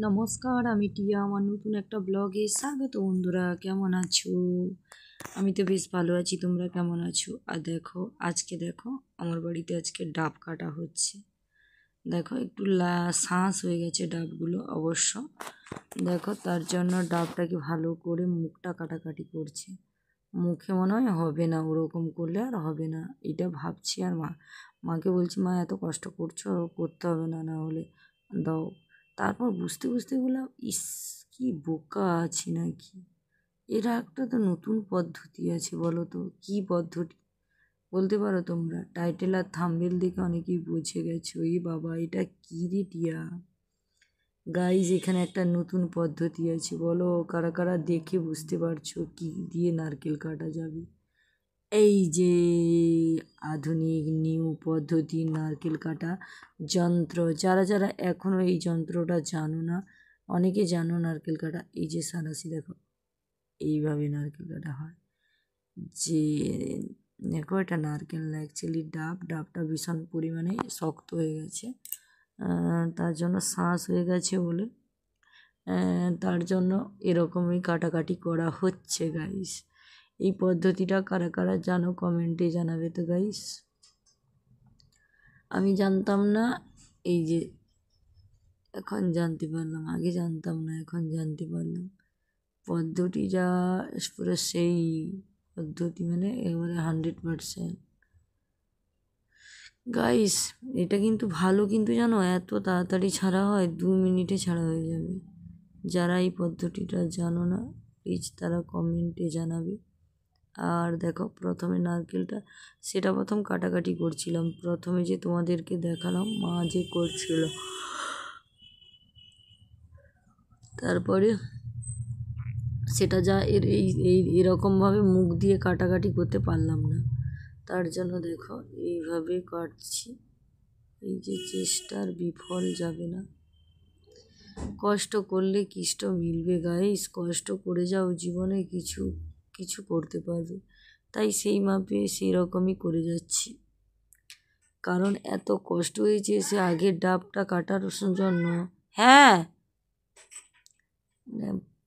নমস্কার, আমি টিয়া। আমার নতুন একটা ব্লগে স্বাগত। বন্ধুরা, কেমন আছো? আমি তো বেশ ভালো আছি। তোমরা কেমন আছো? আর দেখো, আজকে দেখো আমার বাড়িতে আজকে ডাব কাটা হচ্ছে। দেখো একটু শাঁস হয়ে গেছে ডাবগুলো অবশ্য। দেখো তার জন্য ডাবটাকে ভালো করে মুখটা কাটাকাটি করছে। মুখে মনে হয় হবে না, ওরকম করলে আর হবে না, এটা ভাবছি। আর মাকে বলছি, মা এত কষ্ট করছো, করতে হবে না, না হলে দাও। তারপর বুঝতে বুঝতে বললাম, ইস, কি বোকা আছি নাকি। এরা একটা তো নতুন পদ্ধতি আছে, বলো তো কি পদ্ধতি বলতে পারো তোমরা? টাইটেল আর থাম্বনেল দেখে অনেকেই বুঝে গেছো। এই বাবা, এটা কি রে টিয়া। গাইজ, এখানে একটা নতুন পদ্ধতি আছে, বলো কারা কারা দেখে বুঝতে পারছো কি দিয়ে নারকেল কাটা যাবে। এই যে আধুনিক নিউ পদ্ধতি নারকেল কাটা যন্ত্র, যারা যারা এখনও এই যন্ত্রটা জানো না, অনেকে জানো নারকেল কাটা। এই যে সারাশি দেখো, এইভাবে নারকেল কাটা হয়। যে দেখো, এটা নারকেল না, অ্যাকচুয়ালি ডাবটা ভীষণ পরিমাণে শক্ত হয়ে গেছে। তার জন্য শাঁস হয়ে গেছে বলে তার জন্য এরকমই কাটাকাটি করা হচ্ছে গাইস। এই পদ্ধতিটা কারা কারা জানো কমেন্টে জানাবে তো গাইস। আমি জানতাম না, এই যে এখন জানতে পারলাম, আগে জানতাম না, এখন জানতে পারলাম। পদ্ধতিটা পুরো সেই পদ্ধতি, মানে একেবারে 100%। গাইস, এটা কিন্তু ভালো, কিন্তু জানো এত তাড়াতাড়ি ছাড়া হয়, 2 মিনিটে ছাড়া হয়ে যাবে। যারা এই পদ্ধতিটা জানো না, প্লিজ তারা কমেন্টে জানাবে। আর দেখো, প্রথমে নারকেলটা সেটা প্রথম কাটাকাটি করছিলাম, প্রথমে যে তোমাদেরকে দেখালাম মা যে করছিল। তারপরে সেটা যা এরকমভাবে মুখ দিয়ে কাটাকাটি করতে পারলাম না, তার জন্য দেখো এইভাবে কাটছি। এই যে চেষ্টার বিফল যাবে না, কষ্ট করলে কষ্ট মিলবে গাইস। কষ্ট করে যাও, জীবনে কিছু কিছু করতে পারবে। তাই সেই মাপে সেই রকমই করে যাচ্ছি, কারণ এত কষ্ট হয়েছে সে আগের ডাবটা কাটার জন্য। হ্যাঁ,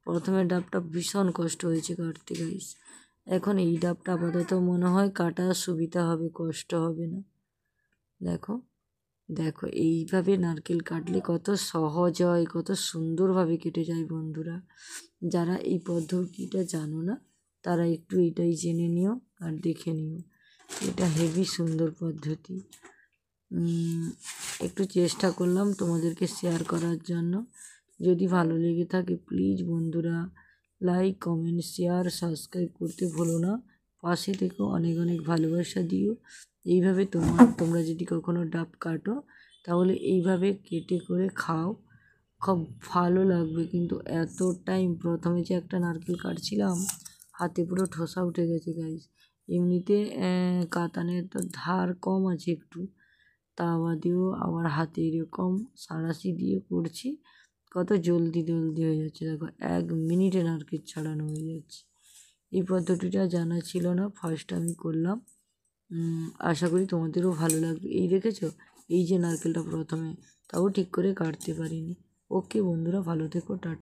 প্রথমে ডাবটা ভীষণ কষ্ট হয়েছে কাটতে গাইস। এখন এই ডাবটা আপাতত মনে হয় কাটা সুবিধা হবে, কষ্ট হবে না। দেখো দেখো, এইভাবে নারকেল কাটলে কত সহজ হয়, কত সুন্দরভাবে কেটে যায়। বন্ধুরা, যারা এই পদ্ধতিটা জানো না, তারা একটু এটাই জেনে নিও আর দেখে নিও। এটা হেভি সুন্দর পদ্ধতি। একটু চেষ্টা করলাম তোমাদেরকে শেয়ার করার জন্য। যদি ভালো লেগে থাকে প্লিজ বন্ধুরা লাইক, কমেন্ট, শেয়ার, সাবস্ক্রাইব করতে ভুলো না। পাশে থেকেও অনেক অনেক ভালোবাসা দিও। এইভাবে তোমরা যদি কখনো ডাব কাটো, তাহলে এইভাবে কেটে করে খাও, খুব ভালো লাগবে। কিন্তু এত টাইম, প্রথমে যে একটা নারকেল কাটছিলাম, হাতে পুরো ঠোসা উঠে গেছে গাইস। এমনিতে কাতানের তো ধার কম আছে একটু, তা বাদেও আবার হাতে এরকম সাঁড়াশি দিয়ে করছি, কত জলদি জলদি হয়ে যাচ্ছে। দেখো 1 মিনিটে নারকেল ছাড়ানো হয়ে যাচ্ছে। এই পদ্ধতিটা জানা ছিল না, ফার্স্ট আমি করলাম। আশা করি তোমাদেরও ভালো লাগবে। এই দেখেছো, এই যে নারকেলটা প্রথমে, তাও ঠিক করে কাটতে পারিনি। ওকে বন্ধুরা, ভালো থেকো, টাটা।